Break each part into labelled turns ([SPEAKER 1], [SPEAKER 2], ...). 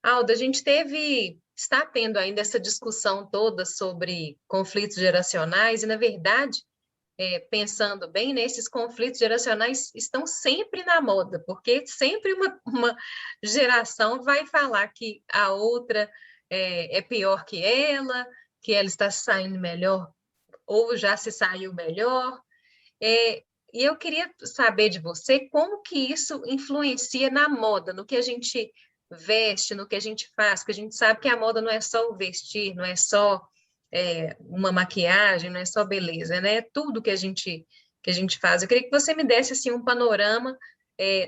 [SPEAKER 1] Alda, a gente está tendo ainda essa discussão toda sobre conflitos geracionais, e, na verdade, pensando bem, né, esses conflitos geracionais estão sempre na moda, porque sempre uma geração vai falar que a outra é pior que ela está saindo melhor, ou já se saiu melhor. É, e eu queria saber de você como que isso influencia na moda, no que a gente veste, no que a gente faz, porque a gente sabe que a moda não é só o vestir, não é só uma maquiagem, não é só beleza, né? É tudo que a gente faz. Eu queria que você me desse assim um panorama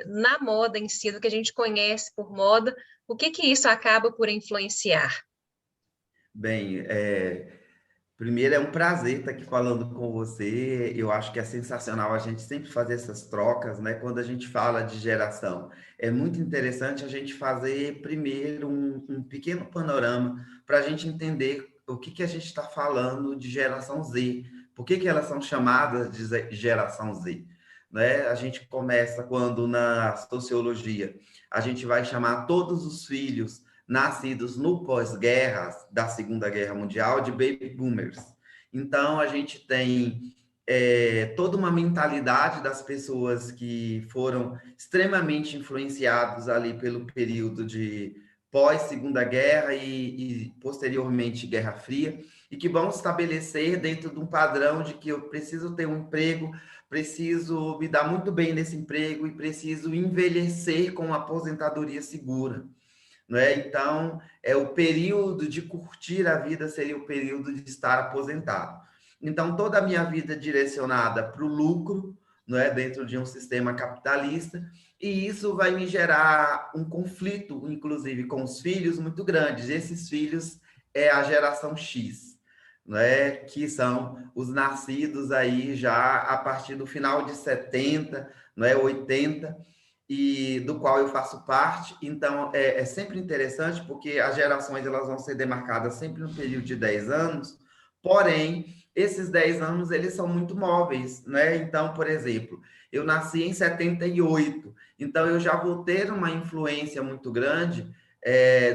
[SPEAKER 1] na moda em si, do que a gente conhece por moda, o que que isso acaba por influenciar?
[SPEAKER 2] Bem, primeiro é um prazer estar aqui falando com você. Eu acho que é sensacional a gente sempre fazer essas trocas, né? Quando a gente fala de geração, é muito interessante a gente fazer primeiro um pequeno panorama para a gente entender o que que a gente está falando de geração Z. Por que que elas são chamadas de geração Z? Né? A gente começa quando na sociologia a gente vai chamar todos os filhos nascidos no pós-guerra da Segunda Guerra Mundial de baby boomers. Então, a gente tem toda uma mentalidade das pessoas que foram extremamente influenciados ali pelo período de pós-Segunda Guerra e posteriormente Guerra Fria, e que vão estabelecer dentro de um padrão de que eu preciso ter um emprego, preciso me dar muito bem nesse emprego e preciso envelhecer com uma aposentadoria segura. Não é? Então, o período de curtir a vida seria o período de estar aposentado. Então, toda a minha vida é direcionada para o lucro, não é? Dentro de um sistema capitalista, e isso vai me gerar um conflito, inclusive, com os filhos muito grandes. Esses filhos é a geração X, não é? Que são os nascidos aí já a partir do final de 70, não é? 80, e do qual eu faço parte. Então, é sempre interessante, porque as gerações elas vão ser demarcadas sempre no período de 10 anos, porém, esses 10 anos, eles são muito móveis, né? Então, por exemplo, eu nasci em 78, então eu já vou ter uma influência muito grande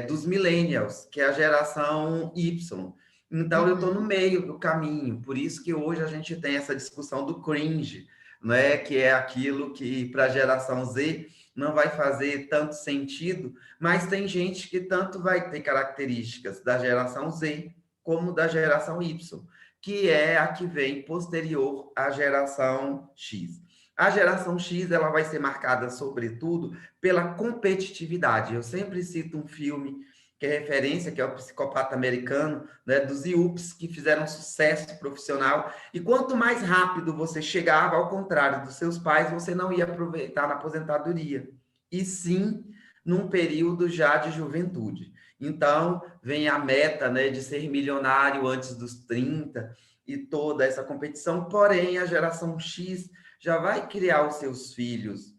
[SPEAKER 2] dos millennials, que é a geração Y. Então, eu estou no
[SPEAKER 1] Uhum.
[SPEAKER 2] meio do caminho, por isso que hoje a gente tem essa discussão do cringe, não é? Que é aquilo que para a geração Z não vai fazer tanto sentido, mas tem gente que tanto vai ter características da geração Z como da geração Y, que é a que vem posterior à geração X. A geração X ela vai ser marcada, sobretudo, pela competitividade. Eu sempre cito um filme que é referência, que é o Psicopata Americano, né, dos IUPs, que fizeram sucesso profissional. E quanto mais rápido você chegava, ao contrário dos seus pais, você não ia aproveitar na aposentadoria, e sim num período já de juventude. Então, vem a meta, né, de ser milionário antes dos 30 e toda essa competição, porém, a geração X já vai criar os seus filhos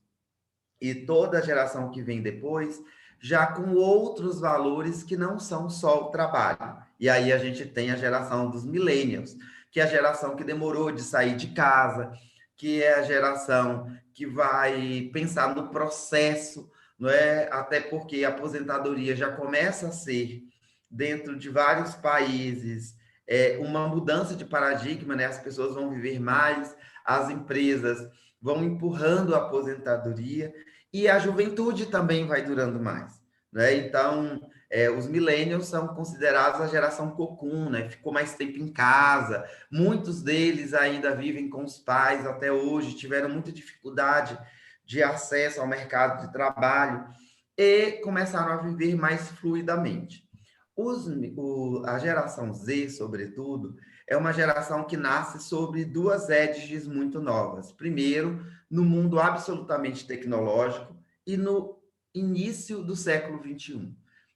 [SPEAKER 2] e toda a geração que vem depois, já com outros valores que não são só o trabalho. E aí a gente tem a geração dos millennials, que é a geração que demorou de sair de casa, que é a geração que vai pensar no processo, não é? Até porque a aposentadoria já começa a ser, dentro de vários países, uma mudança de paradigma, né? As pessoas vão viver mais, as empresas vão empurrando a aposentadoria, e a juventude também vai durando mais, né? Então, os millennials são considerados a geração cocum, né? Ficou mais tempo em casa, muitos deles ainda vivem com os pais até hoje, tiveram muita dificuldade de acesso ao mercado de trabalho e começaram a viver mais fluidamente. A geração Z, sobretudo, é uma geração que nasce sobre duas edges muito novas. Primeiro, no mundo absolutamente tecnológico e no início do século XXI.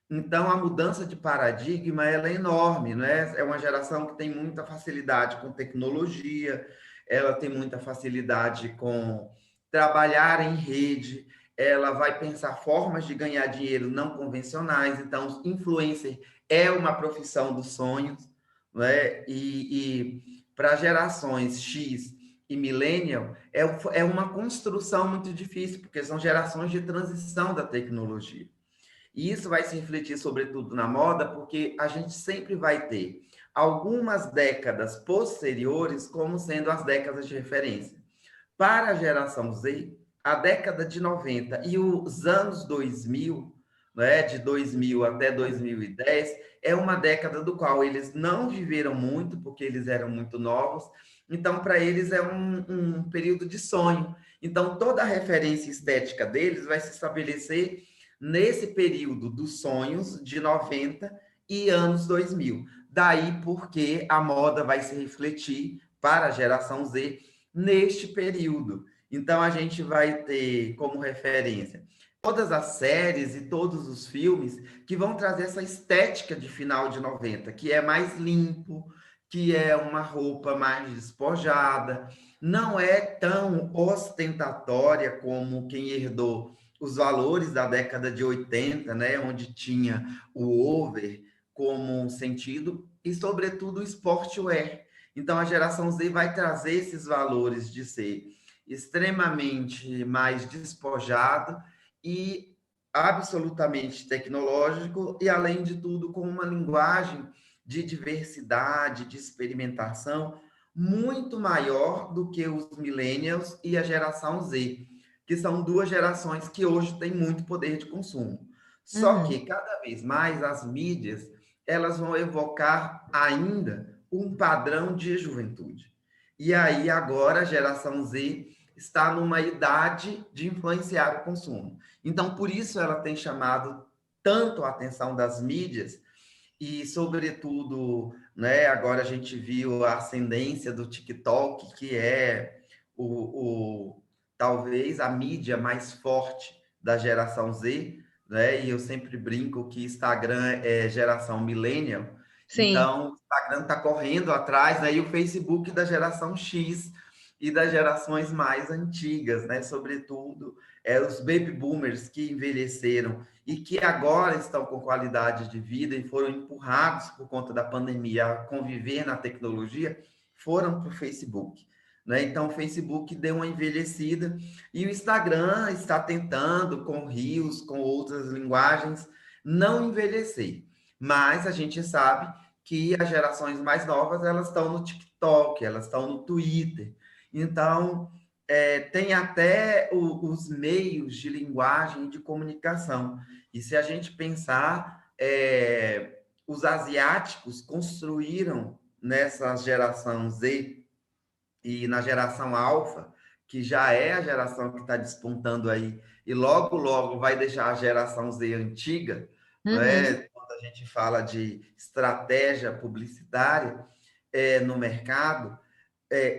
[SPEAKER 2] Então, a mudança de paradigma ela é enorme, não é? É uma geração que tem muita facilidade com tecnologia, ela tem muita facilidade com trabalhar em rede, ela vai pensar formas de ganhar dinheiro não convencionais. Então, influencer é uma profissão dos sonhos, né? E para gerações X e millennial, uma construção muito difícil, porque são gerações de transição da tecnologia. E isso vai se refletir, sobretudo, na moda, porque a gente sempre vai ter algumas décadas posteriores como sendo as décadas de referência. Para a geração Z, a década de 90 e os anos 2000, né, de 2000 até 2010, é uma década do qual eles não viveram muito, porque eles eram muito novos, então para eles é um período de sonho. Então toda a referência estética deles vai se estabelecer nesse período dos sonhos de 90 e anos 2000. Daí porque a moda vai se refletir para a geração Z neste período. Então, a gente vai ter como referência todas as séries e todos os filmes que vão trazer essa estética de final de 90, que é mais limpo, que é uma roupa mais despojada, não é tão ostentatória como quem herdou os valores da década de 80, né, onde tinha o over como um sentido, e sobretudo o sportwear. Então, a geração Z vai trazer esses valores de ser extremamente mais despojado e absolutamente tecnológico, e, além de tudo, com uma linguagem de diversidade, de experimentação muito maior do que os millennials e a geração Z, que são duas gerações que hoje têm muito poder de consumo. Só
[SPEAKER 1] Uhum.
[SPEAKER 2] que cada vez mais as mídias elas vão evocar ainda um padrão de juventude. E aí agora a geração Z está numa idade de influenciar o consumo. Então, por isso ela tem chamado tanto a atenção das mídias e, sobretudo, né, agora a gente viu a ascendência do TikTok, que é talvez a mídia mais forte da geração Z, né? E eu sempre brinco que Instagram é geração millennial,
[SPEAKER 1] Sim.
[SPEAKER 2] então o Instagram está correndo atrás, né? E o Facebook da geração X e das gerações mais antigas, né? Sobretudo os baby boomers que envelheceram e que agora estão com qualidade de vida e foram empurrados por conta da pandemia a conviver na tecnologia, foram para o Facebook. Né? Então, o Facebook deu uma envelhecida e o Instagram está tentando, com Reels, com outras linguagens, não envelhecer. Mas a gente sabe que as gerações mais novas elas estão no TikTok, elas estão no Twitter. Então, tem até os meios de linguagem e de comunicação. E se a gente pensar, os asiáticos construíram nessa geração Z e na geração alfa, que já é a geração que está despontando aí, e logo, logo vai deixar a geração Z antiga, não
[SPEAKER 1] Uhum.
[SPEAKER 2] é? Quando a gente fala de estratégia publicitária no mercado,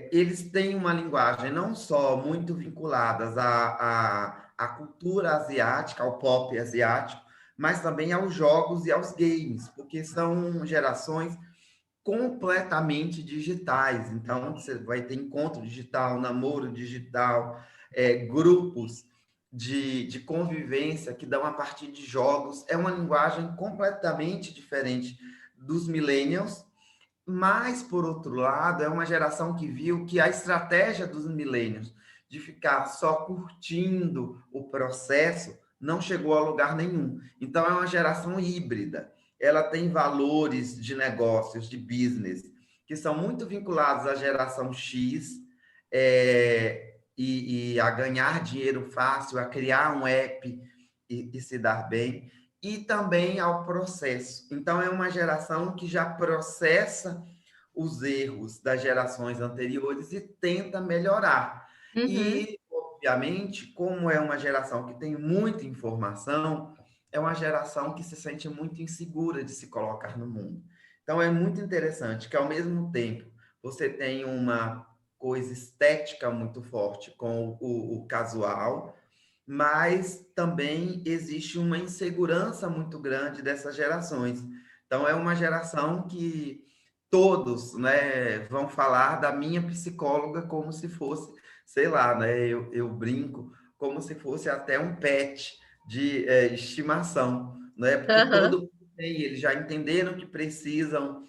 [SPEAKER 2] eles têm uma linguagem não só muito vinculadas à cultura asiática, ao pop asiático, mas também aos jogos e aos games, porque são gerações completamente digitais. Então, você vai ter encontro digital, namoro digital, grupos de convivência que dão a partir de jogos. É uma linguagem completamente diferente dos millennials, mas, por outro lado, é uma geração que viu que a estratégia dos millennials de ficar só curtindo o processo não chegou a lugar nenhum. Então, é uma geração híbrida. Ela tem valores de negócios, de business, que são muito vinculados à geração X, e a ganhar dinheiro fácil, a criar um app e se dar bem, e também ao processo. Então, é uma geração que já processa os erros das gerações anteriores e tenta melhorar.
[SPEAKER 1] Uhum.
[SPEAKER 2] E, obviamente, como é uma geração que tem muita informação, é uma geração que se sente muito insegura de se colocar no mundo. Então, é muito interessante que, ao mesmo tempo, você tem uma coisa estética muito forte com o casual, mas também existe uma insegurança muito grande dessas gerações. Então, é uma geração que todos, né, vão falar da minha psicóloga como se fosse, sei lá, né, eu brinco, como se fosse até um pet de estimação, né, porque todo
[SPEAKER 1] Aham.
[SPEAKER 2] mundo tem, eles já entenderam que precisam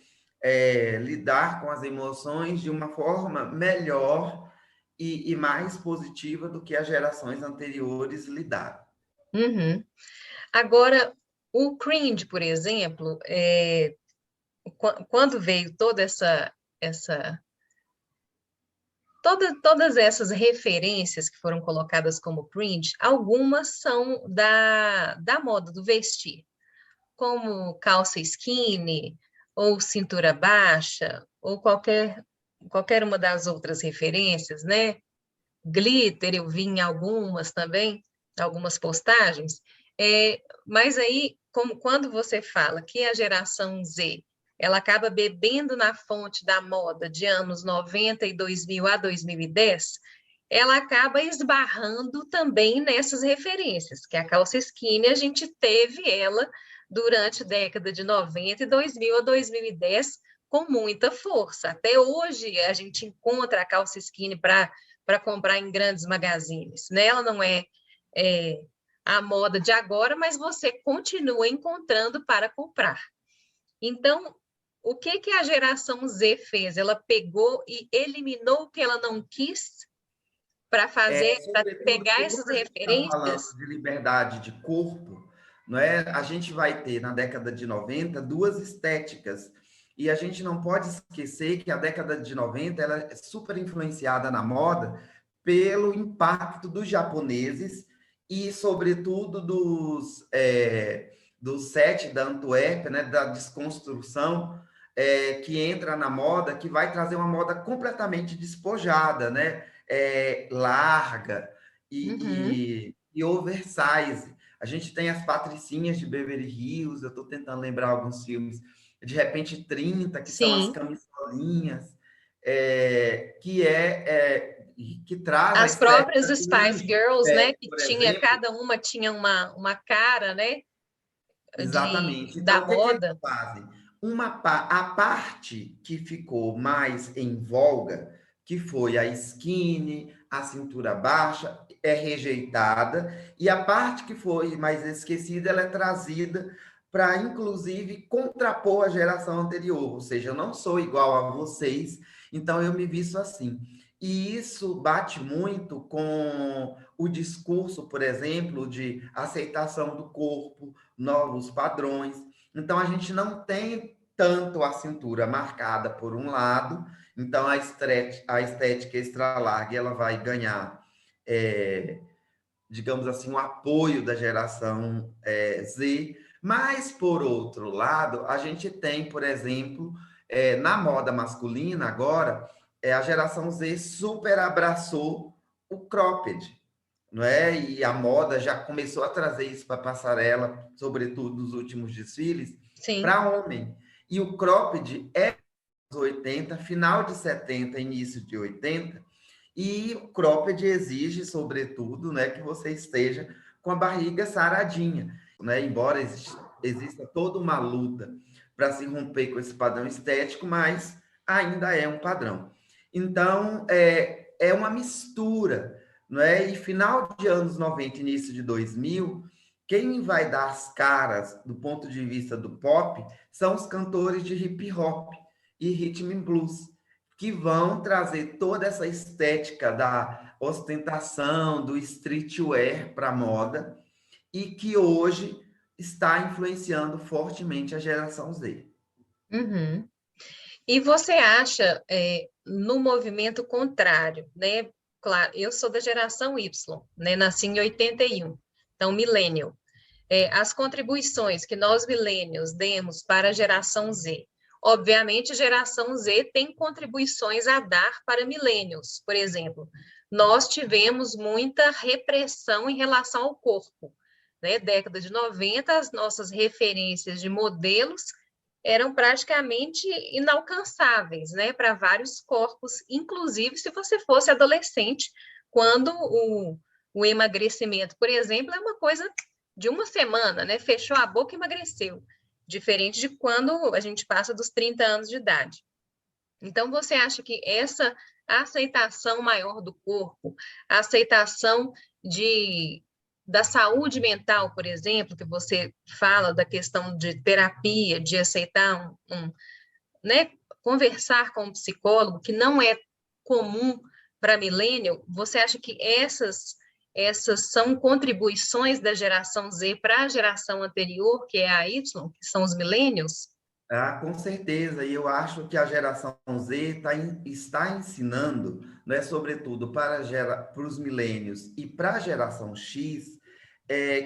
[SPEAKER 2] lidar com as emoções de uma forma melhor e mais positiva do que as gerações anteriores lidaram.
[SPEAKER 1] Uhum. Agora, O cringe, por exemplo, quando veio essa todas essas referências que foram colocadas como cringe, algumas são da moda, do vestir, como calça skinny, ou cintura baixa, ou qualquer uma das outras referências, né? Glitter, eu vi em algumas também, algumas postagens. Mas aí, quando você fala que a geração Z ela acaba bebendo na fonte da moda de anos 90 e 2000 a 2010, ela acaba esbarrando também nessas referências, que a calça skinny a gente teve ela durante a década de 90 e 2000 a 2010 com muita força. Até hoje a gente encontra a calça skinny para comprar em grandes magazines, né? Ela não é a moda de agora, mas você continua encontrando para comprar. Então, o que a geração Z fez? Ela pegou e eliminou o que ela não quis para
[SPEAKER 2] Sobretudo,
[SPEAKER 1] pegar
[SPEAKER 2] porque
[SPEAKER 1] essas
[SPEAKER 2] como a gente está
[SPEAKER 1] referências?
[SPEAKER 2] falando de liberdade de corpo, não é? A gente vai ter, na década de 90 duas estéticas. E a gente não pode esquecer que a década de 90 ela é super influenciada na moda pelo impacto dos japoneses e, sobretudo, do set da Antuérpia, né, da desconstrução, que entra na moda, que vai trazer uma moda completamente despojada, né? Larga
[SPEAKER 1] Uhum.
[SPEAKER 2] e oversize. A gente tem as patricinhas de Beverly Hills, eu estou tentando lembrar alguns filmes, de repente 30, que são as
[SPEAKER 1] Sim.
[SPEAKER 2] camisolinhas, que traz a
[SPEAKER 1] As próprias
[SPEAKER 2] estética
[SPEAKER 1] Spice
[SPEAKER 2] grunge,
[SPEAKER 1] Girls, né, que
[SPEAKER 2] por
[SPEAKER 1] tinha,
[SPEAKER 2] exemplo.
[SPEAKER 1] cada uma tinha uma cara, né,
[SPEAKER 2] Exatamente.
[SPEAKER 1] da
[SPEAKER 2] Então, o que que eles
[SPEAKER 1] moda.
[SPEAKER 2] fazem? A parte que ficou mais em voga, que foi a skinny, a cintura baixa, é rejeitada, e a parte que foi mais esquecida, ela é trazida para, inclusive, contrapor a geração anterior. Ou seja, eu não sou igual a vocês, então eu me visto assim. E isso bate muito com o discurso, por exemplo, de aceitação do corpo, novos padrões. Então, a gente não tem tanto a cintura marcada por um lado, então a estética extra larga ela vai ganhar, é, digamos assim, um apoio da geração Z, mas, por outro lado, a gente tem, por exemplo, na moda masculina agora, a geração Z super abraçou o cropped, não é? E a moda já começou a trazer isso para a passarela, sobretudo nos últimos desfiles,
[SPEAKER 1] Sim.
[SPEAKER 2] para homem. E o cropped é dos 80, final de 70, início de 80, e o cropped exige, sobretudo, né, que você esteja com a barriga saradinha, né? Embora exista toda uma luta para se romper com esse padrão estético, mas ainda é um padrão. Então, é uma mistura, não é? E final de anos 90, início de 2000, quem vai dar as caras do ponto de vista do pop são os cantores de hip hop e rhythm and blues, que vão trazer toda essa estética da ostentação, do streetwear para a moda, e que hoje está influenciando fortemente a geração Z.
[SPEAKER 1] Uhum. E você acha, no movimento contrário, né? Claro, eu sou da geração Y, né? Nasci em 81, então millennial. As contribuições que nós millennials demos para a geração Z. Obviamente, a geração Z tem contribuições a dar para millennials. Por exemplo, nós tivemos muita repressão em relação ao corpo. Né? Década de 90, as nossas referências de modelos eram praticamente inalcançáveis, né, para vários corpos, inclusive se você fosse adolescente, quando o emagrecimento, por exemplo, é uma coisa de uma semana, né, fechou a boca e emagreceu, diferente de quando a gente passa dos 30 anos de idade. Então, você acha que essa aceitação maior do corpo, a aceitação de da saúde mental, por exemplo, que você fala da questão de terapia, de aceitar né, conversar com um psicólogo, que não é comum para millennial, você acha que essas são contribuições da geração Z para a geração anterior, que é a Y, que são os millennials?
[SPEAKER 2] Ah, com certeza, e eu acho que a geração Z está ensinando, né, sobretudo para os milênios e para a geração X,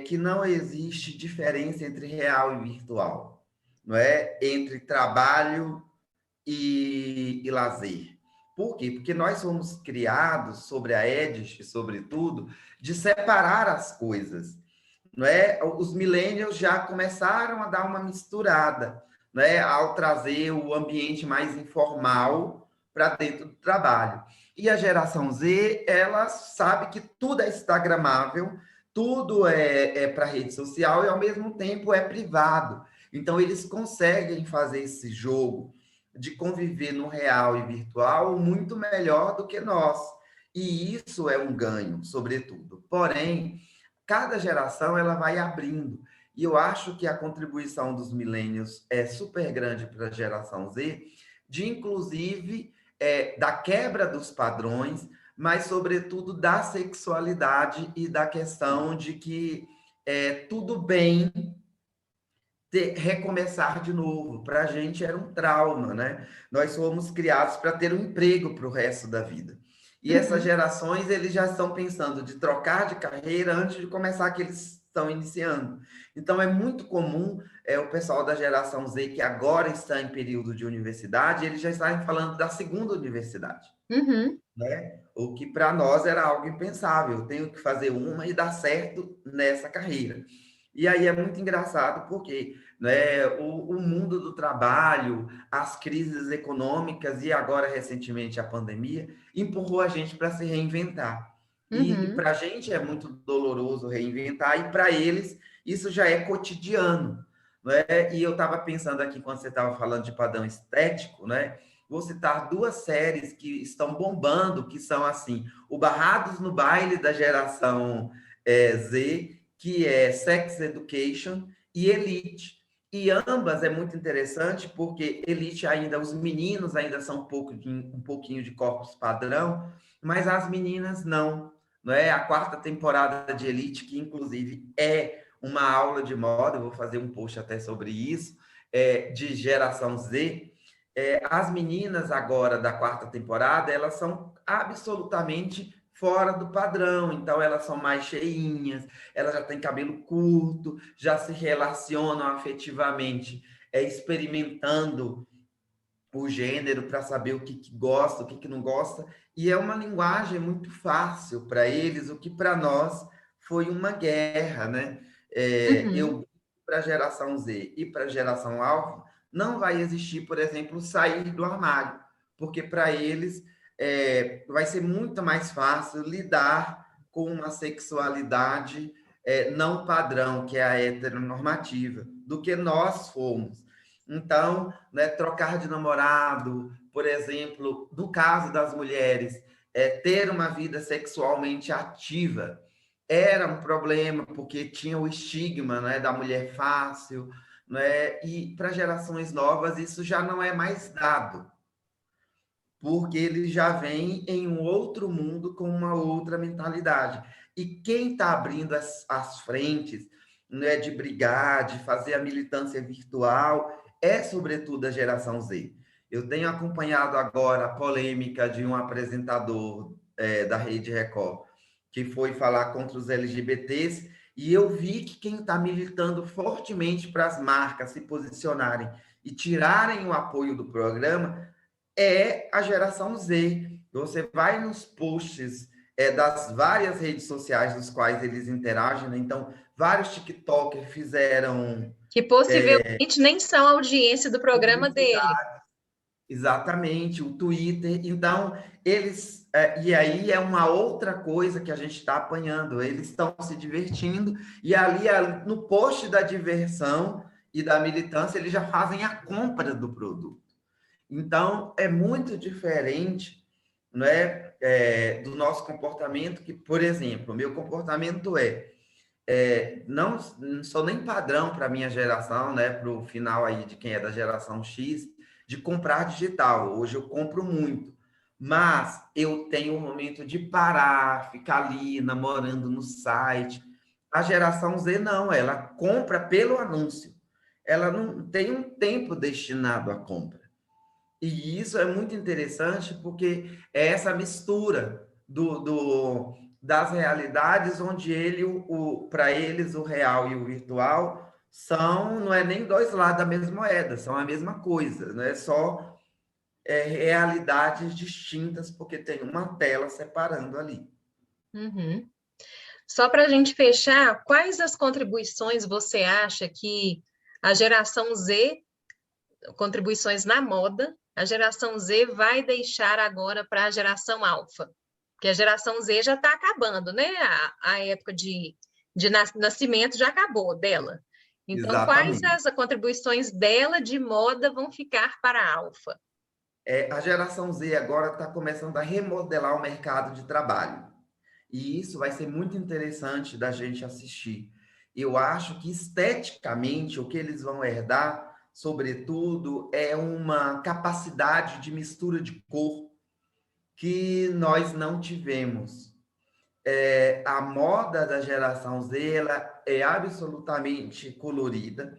[SPEAKER 2] que não existe diferença entre real e virtual, não é? Entre trabalho e lazer. Por quê? Porque nós fomos criados sobre a EDIS, sobretudo, de separar as coisas, não é? Os millennials já começaram a dar uma misturada, né, ao trazer o ambiente mais informal para dentro do trabalho. E a geração Z, ela sabe que tudo é instagramável, tudo é para rede social e ao mesmo tempo é privado. Então eles conseguem fazer esse jogo de conviver no real e virtual muito melhor do que nós. E isso é um ganho, sobretudo. Porém, cada geração ela vai abrindo. E eu acho que a contribuição dos milênios é super grande para a geração Z, de inclusive da quebra dos padrões, mas sobretudo da sexualidade e da questão de que tudo bem recomeçar de novo. Para a gente era um trauma, né? Nós fomos criados para ter um emprego para o resto da vida. E essas
[SPEAKER 1] Uhum.
[SPEAKER 2] gerações, eles já estão pensando de trocar de carreira antes de começar que eles estão iniciando. Então, é muito comum o pessoal da geração Z, que agora está em período de universidade, eles já estarem falando da segunda universidade,
[SPEAKER 1] Uhum.
[SPEAKER 2] né? O que para nós era algo impensável. Eu tenho que fazer uma e dar certo nessa carreira. E aí é muito engraçado porque, né, o mundo do trabalho, as crises econômicas e agora recentemente a pandemia empurrou a gente para se reinventar. E
[SPEAKER 1] Uhum.
[SPEAKER 2] para a gente é muito doloroso reinventar e para eles isso já é cotidiano, né? E eu estava pensando aqui quando você estava falando de padrão estético, né? Vou citar duas séries que estão bombando, que são assim, o Barrados no Baile da geração Z, que é Sex Education e Elite. E ambas é muito interessante porque Elite ainda, os meninos ainda são um pouquinho de corpos padrão, mas as meninas não é? A quarta temporada de Elite, que inclusive é uma aula de moda, eu vou fazer um post até sobre isso, de geração Z. As meninas agora da quarta temporada, elas são absolutamente fora do padrão, então elas são mais cheinhas, elas já têm cabelo curto, já se relacionam afetivamente, experimentando o gênero para saber o que gosta, o que não gosta, e é uma linguagem muito fácil para eles, o que para nós foi uma guerra, né?
[SPEAKER 1] Uhum.
[SPEAKER 2] Eu para a geração Z e para a geração Alpha, não vai existir, por exemplo, sair do armário, porque para eles vai ser muito mais fácil lidar com uma sexualidade não padrão, que é a heteronormativa, do que nós fomos. Então, né, trocar de namorado, por exemplo, no caso das mulheres, ter uma vida sexualmente ativa era um problema, porque tinha o estigma, né, da mulher fácil, né, e para gerações novas isso já não é mais dado, porque eles já vêm em um outro mundo com uma outra mentalidade. E quem está abrindo as frentes, né, de brigar, de fazer a militância virtual, é sobretudo a geração Z. Eu tenho acompanhado agora a polêmica de um apresentador da Rede Record, que foi falar contra os LGBTs, e eu vi que quem está militando fortemente para as marcas se posicionarem e tirarem o apoio do programa é a geração Z. Você vai nos posts das várias redes sociais dos quais eles interagem, né? Então, vários TikTokers fizeram
[SPEAKER 1] Que possivelmente nem são audiência do programa dele.
[SPEAKER 2] publicidade, exatamente, o Twitter. Então, eles. E aí é uma outra coisa que a gente está apanhando. Eles estão se divertindo, e ali no post da diversão e da militância, eles já fazem a compra do produto. Então, é muito diferente, não é, do nosso comportamento, que, por exemplo, o meu comportamento não sou nem padrão para a minha geração, né, para o final aí de quem é da geração X, de comprar digital. Hoje eu compro muito, mas eu tenho um momento de parar, ficar ali namorando no site. A geração Z não, ela compra pelo anúncio. Ela não tem um tempo destinado à compra. E isso é muito interessante porque é essa mistura das realidades onde para eles o real e o virtual são, não é nem dois lados da mesma moeda, são a mesma coisa, não é só realidades distintas porque tem uma tela separando ali.
[SPEAKER 1] Uhum. Só para a gente fechar, quais as contribuições você acha que a geração Z, contribuições na moda, a geração Z vai deixar agora para a geração alfa? Porque a geração Z já está acabando, né? A época de nascimento já acabou dela. Então, quais
[SPEAKER 2] Exatamente.
[SPEAKER 1] as contribuições dela de moda vão ficar para a alfa?
[SPEAKER 2] A geração Z agora está começando a remodelar o mercado de trabalho. E isso vai ser muito interessante da gente assistir. Eu acho que esteticamente o que eles vão herdar, sobretudo, é uma capacidade de mistura de cor que nós não tivemos. A moda da geração Z ela é absolutamente colorida,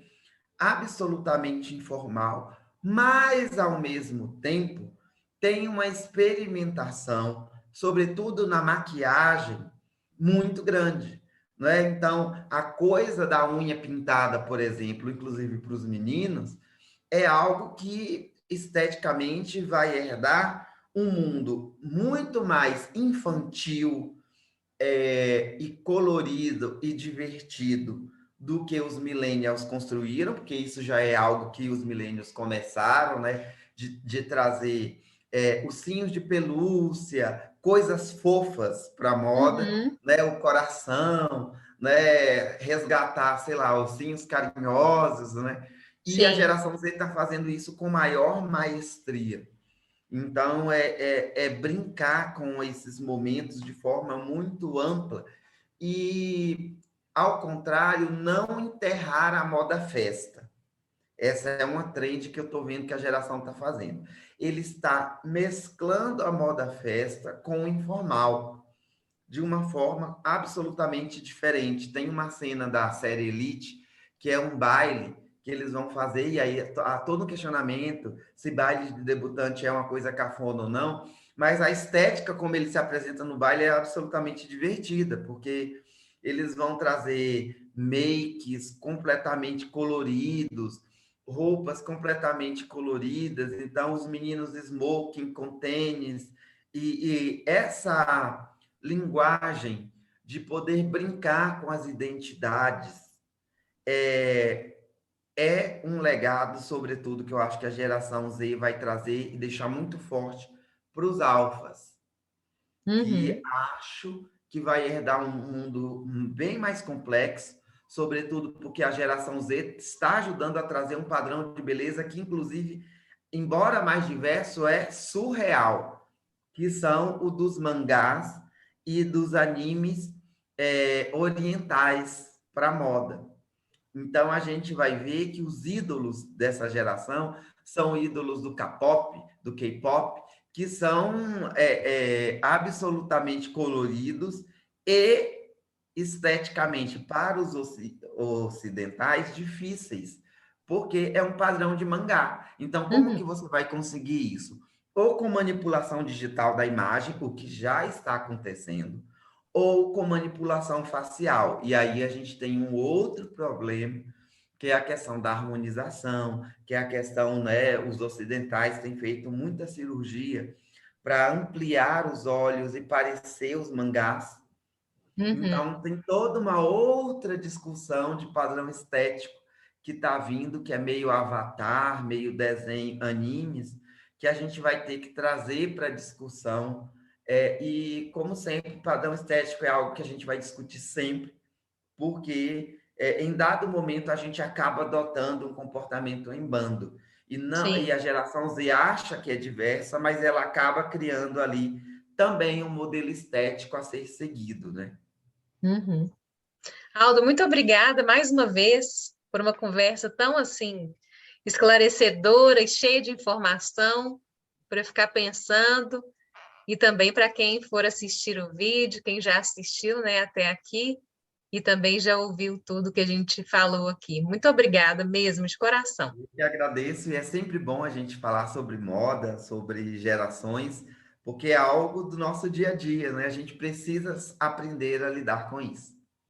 [SPEAKER 2] absolutamente informal, mas ao mesmo tempo tem uma experimentação, sobretudo na maquiagem, muito grande, não é? Então, a coisa da unha pintada, por exemplo, inclusive para os meninos, é algo que esteticamente vai herdar um mundo muito mais infantil, e colorido e divertido do que os millennials construíram, porque isso já é algo que os millennials começaram, né? De trazer ursinhos de pelúcia, coisas fofas para a moda,
[SPEAKER 1] Uhum,
[SPEAKER 2] né? O coração, né? Resgatar, sei lá, ursinhos carinhosos, né? E a
[SPEAKER 1] sim,
[SPEAKER 2] geração Z está fazendo isso com maior maestria. Então, é brincar com esses momentos de forma muito ampla e, ao contrário, não enterrar a moda festa. Essa é uma trend que eu estou vendo que a geração está fazendo. Ele está mesclando a moda festa com o informal, de uma forma absolutamente diferente. Tem uma cena da série Elite, que é um baile que eles vão fazer, e aí há todo um questionamento se baile de debutante é uma coisa cafona ou não, mas a estética como ele se apresenta no baile é absolutamente divertida, porque eles vão trazer makes completamente coloridos, roupas completamente coloridas, então os meninos smoking com tênis, e essa linguagem, de poder brincar com as identidades, é, é um legado, sobretudo, que eu acho que a geração Z vai trazer e deixar muito forte para os alfas, que
[SPEAKER 1] uhum,
[SPEAKER 2] acho que vai herdar um mundo bem mais complexo, sobretudo porque a geração Z está ajudando a trazer um padrão de beleza que, inclusive, embora mais diverso, é surreal, que são o dos mangás e dos animes orientais para moda. Então a gente vai ver que os ídolos dessa geração são ídolos do K-pop, do K-pop, que são absolutamente coloridos e esteticamente para os ocidentais difíceis, porque é um padrão de mangá. Então, como que
[SPEAKER 1] uhum,
[SPEAKER 2] você vai conseguir isso? Ou com manipulação digital da imagem, o que já está acontecendo, ou com manipulação facial. E aí a gente tem um outro problema, que é a questão da harmonização, que é a questão, né, os ocidentais têm feito muita cirurgia para ampliar os olhos e parecer os mangás.
[SPEAKER 1] uhum.
[SPEAKER 2] Então, tem toda uma outra discussão de padrão estético que está vindo, que é meio avatar, meio desenho, animes, que a gente vai ter que trazer para a discussão. E, como sempre, padrão estético é algo que a gente vai discutir sempre, porque em dado momento a gente acaba adotando um comportamento em bando. E
[SPEAKER 1] Sim.
[SPEAKER 2] a geração Z acha que é diversa, mas ela acaba criando ali também um modelo estético a ser seguido, né?
[SPEAKER 1] Uhum. Aldo, muito obrigada mais uma vez por uma conversa tão assim esclarecedora e cheia de informação para eu ficar pensando. E também para quem for assistir o vídeo, quem já assistiu, né, até aqui, e também já ouviu tudo que a gente falou aqui. Muito obrigada mesmo, de coração.
[SPEAKER 2] Eu que agradeço, e é sempre bom a gente falar sobre moda, sobre gerações, porque é algo do nosso dia a dia, né? A gente precisa aprender a lidar com isso.